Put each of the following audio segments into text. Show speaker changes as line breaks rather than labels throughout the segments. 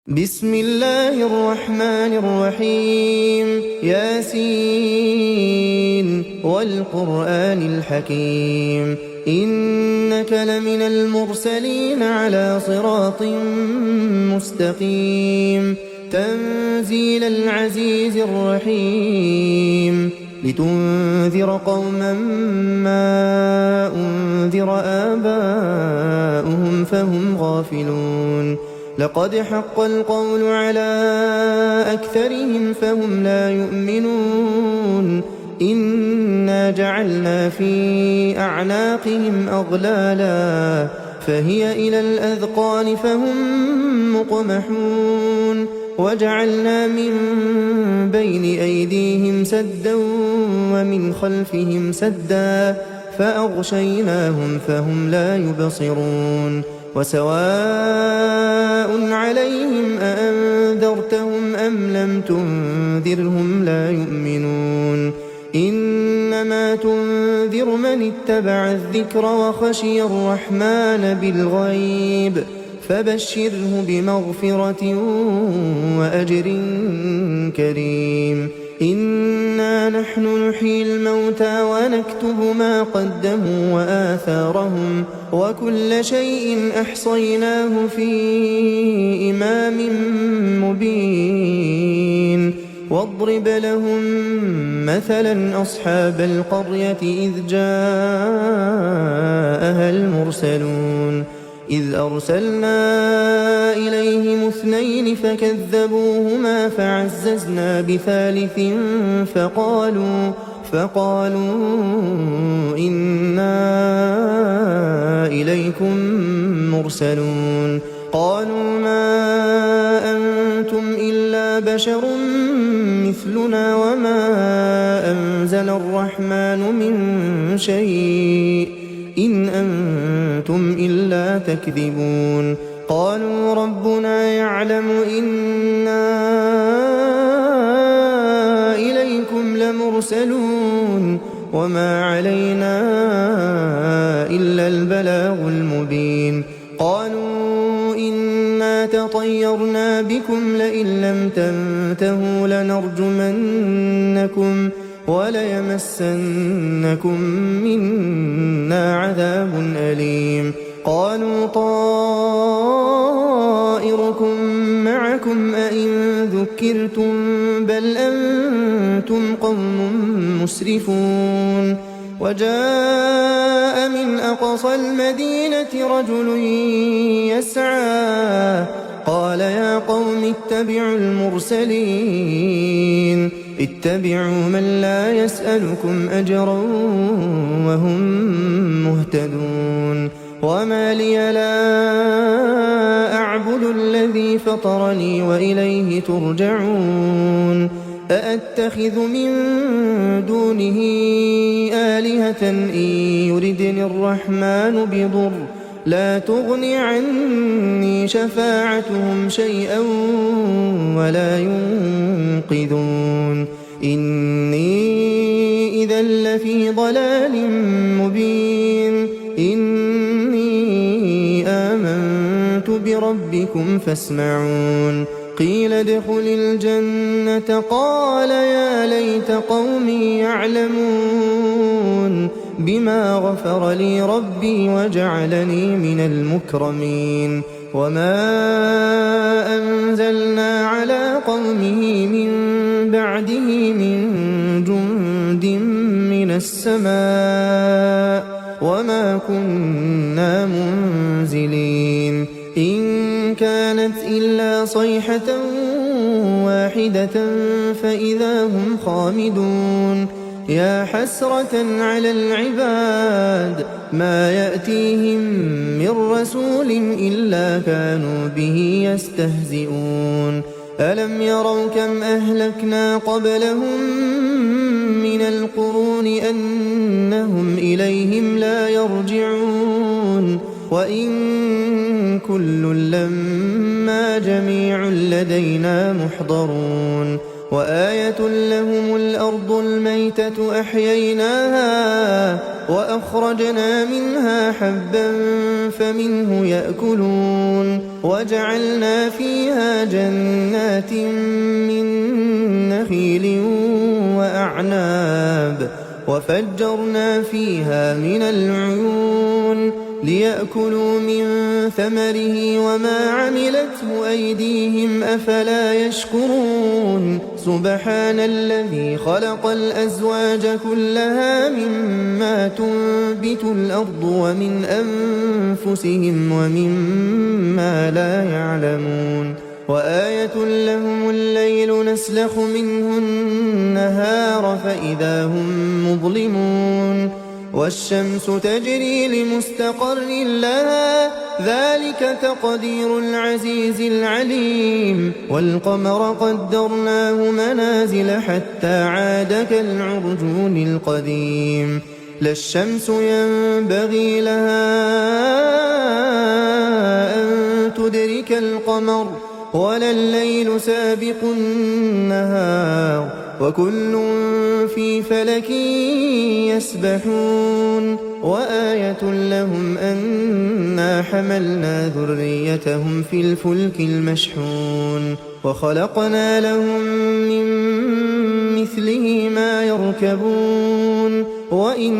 بسم الله الرحمن الرحيم ياسين والقرآن الحكيم إنك لمن المرسلين على صراط مستقيم تنزيل العزيز الرحيم لتنذر قوما ما أنذر آباؤهم فهم غافلون لقد حق القول على أكثرهم فهم لا يؤمنون إنا جعلنا في أعناقهم أغلالا فهي إلى الأذقان فهم مقمحون وجعلنا من بين أيديهم سدا ومن خلفهم سدا فأغشيناهم فهم لا يبصرون وسواء عليهم أأنذرتهم أم لم تنذرهم لا يؤمنون إنما تنذر من اتبع الذكر وخشي الرحمن بالغيب فبشره بمغفرة وأجر كريم إنا نحن نحيي الموتى ونكتب ما قدموا وآثارهم وكل شيء أحصيناه في إمام مبين واضرب لهم مثلا أصحاب القرية إذ جاءها المرسلون إذ أرسلنا إليهم اثنين فكذبوهما فعززنا بثالث فقالوا إنا إليكم مرسلون قالوا ما أنتم إلا بشر مثلنا وما أنزل الرحمن من شيء إن أنتم إلا تكذبون قالوا ربنا يعلم إنا إليكم لمرسلون وما علينا إلا البلاغ المبين قالوا إنا تطيرنا بكم لئن لم تنتهوا لنرجمنكم وليمسنكم منا عذاب أليم قالوا طائركم معكم أئن ذكرتم بل أنتم قوم مسرفون وجاء من أقصى المدينة رجل يسعى قال يا قوم اتبعوا المرسلين اتبعوا من لا يسألكم أجرا وهم مهتدون وما لي لا أعبد الذي فطرني وإليه ترجعون أأتخذ من دونه آلهة إن يردني الرحمن بضر لا تغني عني شفاعتهم شيئا ولا ينقذون إني إذا لفي ضلال مبين إني آمنت بربكم فاسمعون قيل ادخل الجنة قال يا ليت قومي يعلمون بما غفر لي ربي وجعلني من المكرمين وما أنزلنا على قومه من بعده من جند من السماء وما كنا منزلين إن كانت إلا صيحة واحدة فإذا هم خامدون يا حسرة على العباد ما يأتيهم من رسول إلا كانوا به يستهزئون ألم يروا كم أهلكنا قبلهم من القرون أنهم إليهم لا يرجعون وإن كل لما جميع لدينا محضرون وآية لهم الأرض الميتة أحييناها وأخرجنا منها حبا فمنه يأكلون وجعلنا فيها جنات من نخيل وأعناب وفجرنا فيها من العيون ليأكلوا من ثمره وما عملته أيديهم أفلا يشكرون سبحان الذي خلق الأزواج كلها مما تنبت الأرض ومن أنفسهم ومما لا يعلمون وآية لهم الليل نسلخ منه النهار فإذا هم مظلمون والشمس تجري لمستقر لها ذلك تقدير العزيز العليم والقمر قدرناه منازل حتى عاد كالعرجون القديم لا الشمس ينبغي لها أن تدرك القمر ولا الليل سابق النهار وكل في فلك يسبحون وآية لهم أنا حملنا ذريتهم في الفلك المشحون وخلقنا لهم من مثله ما يركبون وإن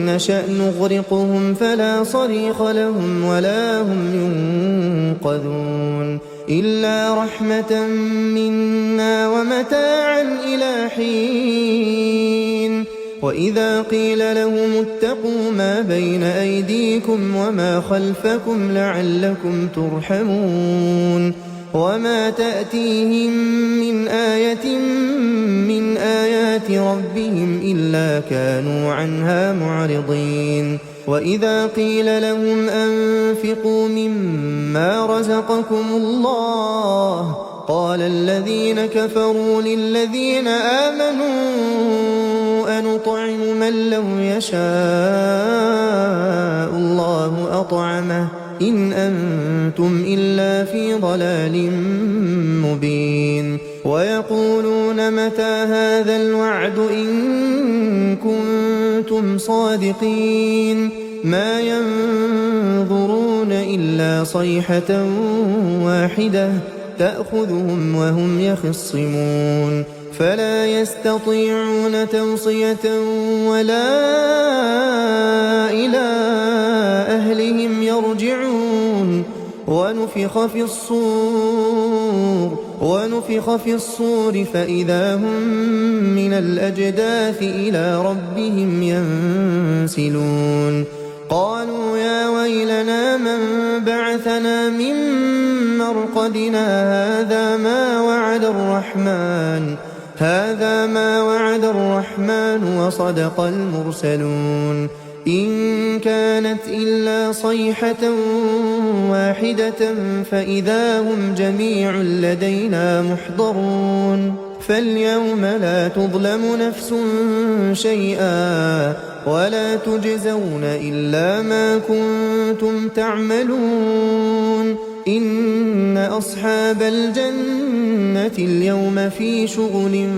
نشأ نغرقهم فلا صريخ لهم ولا هم ينقذون إلا رحمة منا ومتاعا إلى حين وإذا قيل لهم اتقوا ما بين أيديكم وما خلفكم لعلكم ترحمون وما تأتيهم من آية من آيات ربهم إلا كانوا عنها معرضين وإذا قيل لهم أنفقوا مما رزقكم الله قال الذين كفروا للذين آمنوا أنطعم من لو يشاء الله أطعمه إن أنتم إلا في ضلال مبين ويقولون متى هذا الوعد إن كنتم صادقين ما ينظرون إلا صيحة واحدة تأخذهم وهم يخصمون فلا يستطيعون توصية ولا إلى أهلهم يرجعون ونفخ في الصور فإذا هم من الأجداث إلى ربهم ينسلون قالوا يا ويلنا من بعثنا من مرقدنا هذا ما وعد الرحمن وصدق المرسلون إن كانت إلا صيحة واحدة فإذا هم جميع لدينا محضرون فاليوم لا تظلم نفس شيئا ولا تجزون إلا ما كنتم تعملون إن أصحاب الجنة اليوم في شغل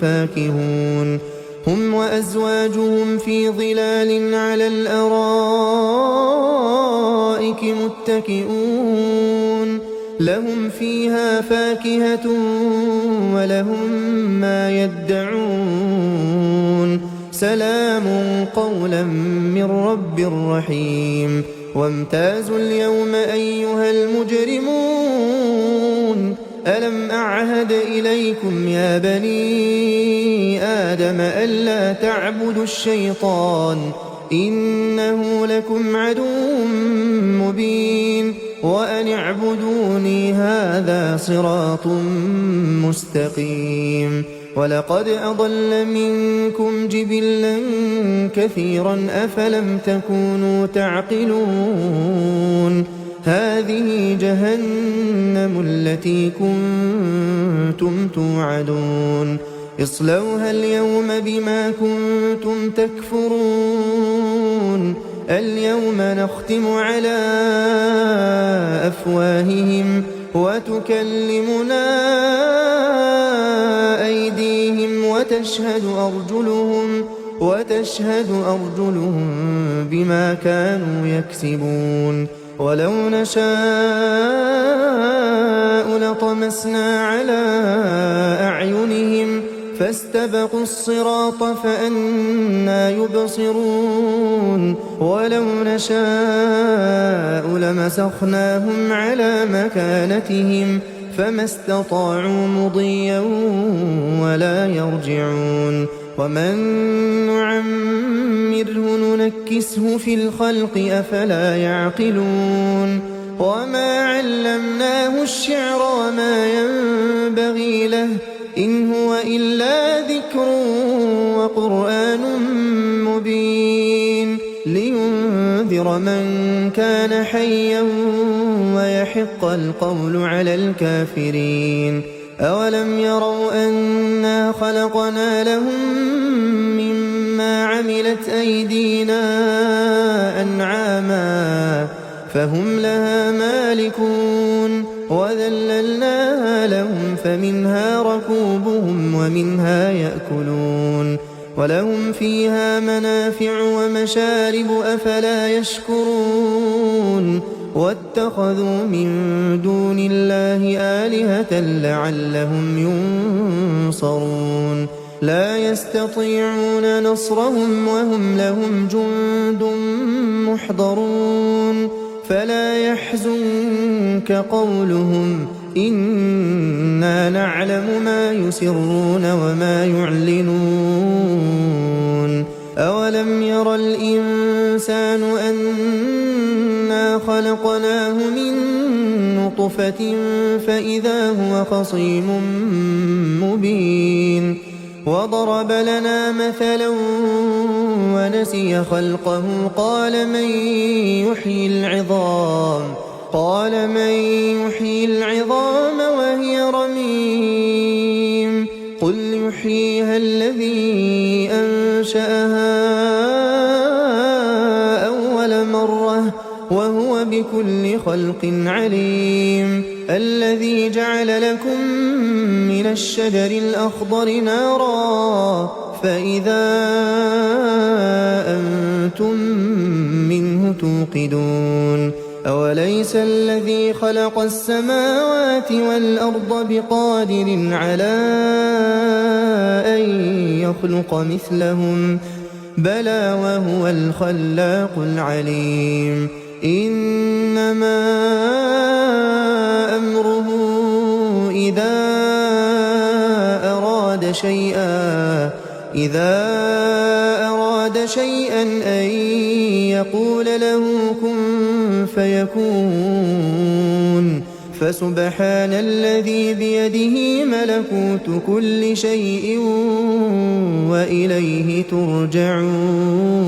فاكهون هم وأزواجهم في ظلال على الأرائك متكئون لهم فيها فاكهة ولهم ما يدعون سلام قولا من رب رحيم وامتازوا اليوم أيها المجرمون ألم أعهد إليكم يا بني آدم ألا تعبدوا الشيطان إنه لكم عدو مبين وأن اعبدوني هذا صراط مستقيم ولقد أضل منكم جبلا كثيرا أفلم تكونوا تعقلون هذه جهنم التي كنتم توعدون اصلوها اليوم بما كنتم تكفرون اليوم نختم على أفواههم وتكلمنا أيديهم وتشهد أرجلهم بما كانوا يكسبون ولو نشاء لطمسنا على أعينهم فاستبقوا الصراط فأنى يبصرون ولو نشاء لمسخناهم على مكانتهم فما استطاعوا مضيا ولا يرجعون ومن نعمره ننكسه في الخلق أفلا يعقلون وما علمناه الشعر وما ينبغي له إن هو إلا ذكر وقرآن مبين لينذر من كان حيا ويحق القول على الكافرين أولم يروا أنا خلقنا لهم مما عملت أيدينا أنعاما فهم لها مالكون وذللناها لهم فمنها ركوبهم ومنها يأكلون ولهم فيها منافع ومشارب أفلا يشكرون واتخذوا من دون الله آلهة لعلهم ينصرون لا يستطيعون نصرهم وهم لهم جند محضرون فلا يحزنك قولهم إنا نعلم ما يسرون وما يعلنون أولم ير الإنسان أنا خلقناه من نطفة فإذا هو خصيم مبين وضرب لنا مثلا ونسي خلقه قال من يحيي العظام وهي رميم قل يحييها الذي أنشأها أول مرة وهو بكل خلق عليم الذي جعل لكم من الشجر الأخضر نارا فإذا أنتم منه توقدون أوليس الذي خلق السماوات والأرض بقادر على أن يخلق مثلهم بلى وهو الخلاق العليم إنما أمره إذا أراد شيئا أن يقول له كن فيكون فسبحان الذي بيده ملكوت كل شيء وإليه ترجعون